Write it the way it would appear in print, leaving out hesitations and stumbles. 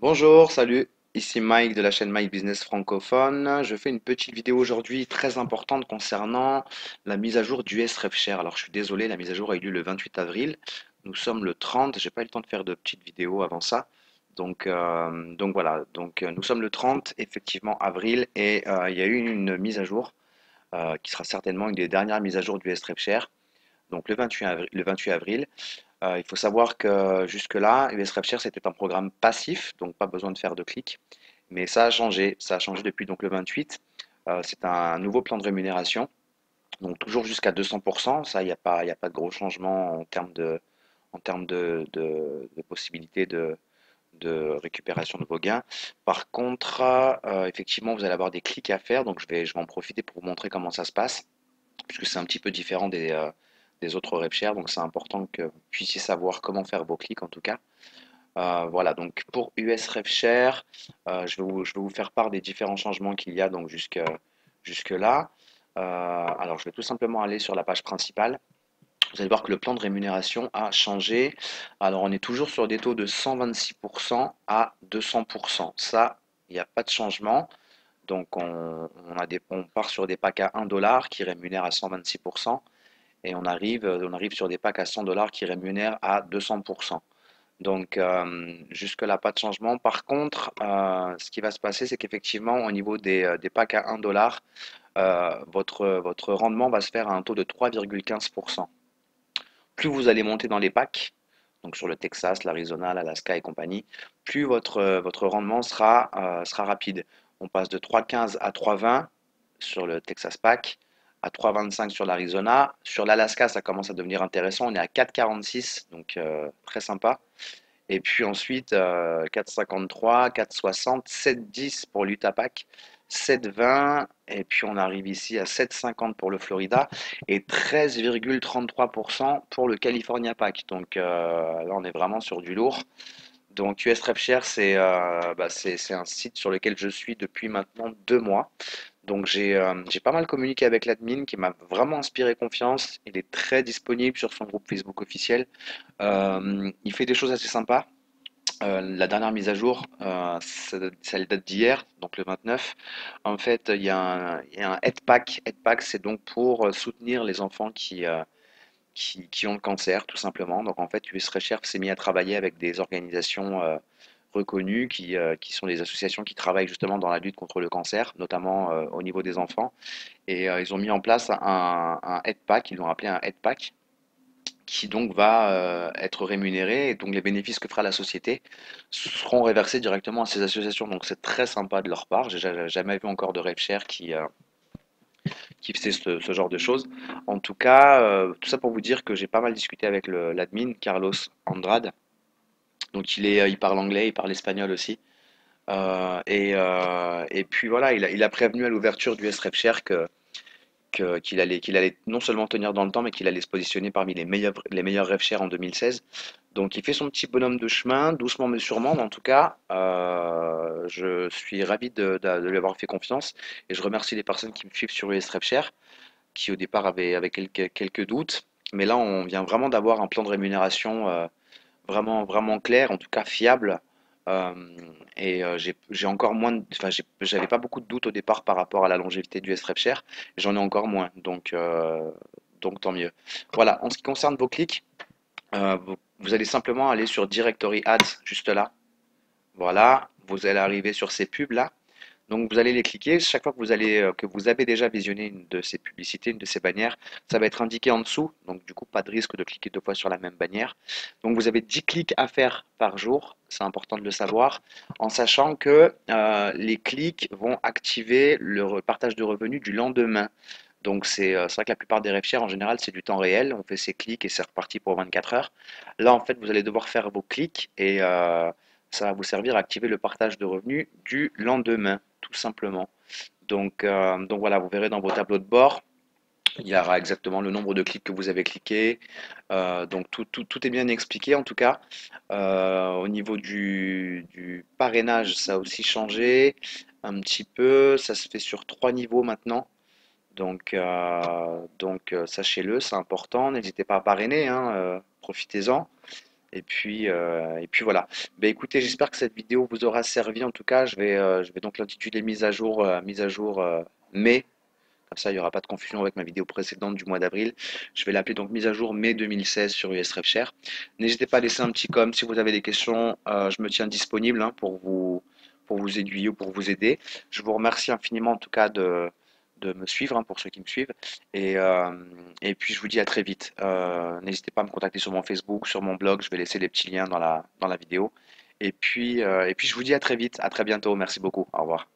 Bonjour, salut, ici Mike de la chaîne Mike Business francophone. Je fais une petite vidéo aujourd'hui très importante concernant la mise à jour du SRefShare. Alors je suis désolé, la mise à jour a eu lieu le 28 avril. Nous sommes le 30, j'ai pas eu le temps de faire de petites vidéos avant ça. Donc voilà, nous sommes le 30, effectivement avril, et il y a eu une mise à jour qui sera certainement une des dernières mises à jour du SRefShare. Donc le 28 avril. Il faut savoir que jusque-là, USRefShare, c'était un programme passif, donc pas besoin de faire de clics. Mais ça a changé depuis donc le 28. C'est un nouveau plan de rémunération, donc toujours jusqu'à 200%. Ça, il y a pas de gros changements en termes de possibilités de récupération de vos gains. Par contre, effectivement, vous allez avoir des clics à faire, donc je vais en profiter pour vous montrer comment ça se passe puisque c'est un petit peu différent des autres RepShare, donc c'est important que vous puissiez savoir comment faire vos clics en tout cas. Voilà, donc pour US RepShare, je vais vous faire part des différents changements qu'il y a donc jusque là. Alors je vais tout simplement aller sur la page principale. Vous allez voir que le plan de rémunération a changé. Alors on est toujours sur des taux de 126% à 200%. Ça, il n'y a pas de changement. Donc on part sur des packs à 1 dollar qui rémunèrent à 126% et on arrive sur des packs à 100 dollars qui rémunèrent à 200%. Donc jusque-là, pas de changement. Par contre, ce qui va se passer, c'est qu'effectivement, au niveau des packs à 1 dollar, votre rendement va se faire à un taux de 3,15%. Plus vous allez monter dans les packs, donc sur le Texas, l'Arizona, l'Alaska et compagnie, plus votre rendement sera rapide. On passe de 3,15 à 3,20 sur le Texas Pack, à 3,25 sur l'Arizona. Sur l'Alaska, ça commence à devenir intéressant. On est à 4,46, donc très sympa. Et puis ensuite, 4,53, 4,60, 7,10 pour l'Utah Pack, 7,20, et puis on arrive ici à 7,50 pour le Florida et 13,33% pour le California Pack. Donc là, on est vraiment sur du lourd. Donc US RepShare, c'est un site sur lequel je suis depuis maintenant 2 mois. Donc j'ai pas mal communiqué avec l'admin qui m'a vraiment inspiré confiance. Il est très disponible sur son groupe Facebook officiel. Il fait des choses assez sympas. La dernière mise à jour, ça date d'hier, donc le 29. En fait, il y a un Head Pack. Head Pack, c'est donc pour soutenir les enfants qui ont le cancer, tout simplement. Donc en fait, US Recherche s'est mis à travailler avec des organisations reconnues qui sont des associations qui travaillent justement dans la lutte contre le cancer, notamment au niveau des enfants. Et ils ont mis en place un Head Pack, ils l'ont appelé un Head Pack qui donc va être rémunéré et donc les bénéfices que fera la société seront réversés directement à ces associations. Donc c'est très sympa de leur part. J'ai jamais vu encore de RevShare qui faisait ce genre de choses. En tout cas, tout ça pour vous dire que j'ai pas mal discuté avec l'admin Carlos Andrade. Donc il parle anglais, il parle espagnol aussi. Et puis voilà, il a prévenu à l'ouverture du SRefShare qu'il allait non seulement tenir dans le temps, mais qu'il allait se positionner parmi les meilleurs rêves en 2016. Donc il fait son petit bonhomme de chemin, doucement mais sûrement, mais en tout cas, je suis ravi de lui avoir fait confiance et je remercie les personnes qui me suivent sur US RevShare, qui au départ avaient quelques doutes, mais là on vient vraiment d'avoir un plan de rémunération vraiment clair, en tout cas fiable. Euh, j'ai encore moins, j'avais pas beaucoup de doutes au départ par rapport à la longévité du SRefShare, j'en ai encore moins, donc tant mieux. Voilà, en ce qui concerne vos clics, vous allez simplement aller sur Directory Ads, juste là. Voilà, vous allez arriver sur ces pubs là. Donc vous allez les cliquer. Chaque fois que que vous avez déjà visionné une de ces publicités, une de ces bannières, ça va être indiqué en dessous. Donc du coup, pas de risque de cliquer 2 fois sur la même bannière. Donc vous avez 10 clics à faire par jour. C'est important de le savoir, en sachant que les clics vont activer le partage de revenus du lendemain. Donc c'est vrai que la plupart des revshares en général c'est du temps réel, on fait ses clics et c'est reparti pour 24 heures. Là en fait vous allez devoir faire vos clics et ça va vous servir à activer le partage de revenus du lendemain, tout simplement. Donc voilà, vous verrez dans vos tableaux de bord, il y aura exactement le nombre de clics que vous avez cliqués. Donc tout est bien expliqué en tout cas. Au niveau du parrainage, ça a aussi changé un petit peu. Ça se fait sur 3 niveaux maintenant. Sachez-le, c'est important. N'hésitez pas à parrainer, hein, profitez-en. Et puis voilà. Ben, écoutez, j'espère que cette vidéo vous aura servi. En tout cas, je vais donc l'intituler mise à jour mai. Comme ça, il n'y aura pas de confusion avec ma vidéo précédente du mois d'avril. Je vais l'appeler donc mise à jour mai 2016 sur USRefShare. N'hésitez pas à laisser un petit com si vous avez des questions. Je me tiens disponible hein, pour vous aiguiller ou pour vous aider. Je vous remercie infiniment en tout cas de me suivre hein, pour ceux qui me suivent. Et, euh, et puis je vous dis à très vite. N'hésitez pas à me contacter sur mon Facebook, sur mon blog. Je vais laisser les petits liens dans la vidéo. Et puis je vous dis à très vite, à très bientôt. Merci beaucoup. Au revoir.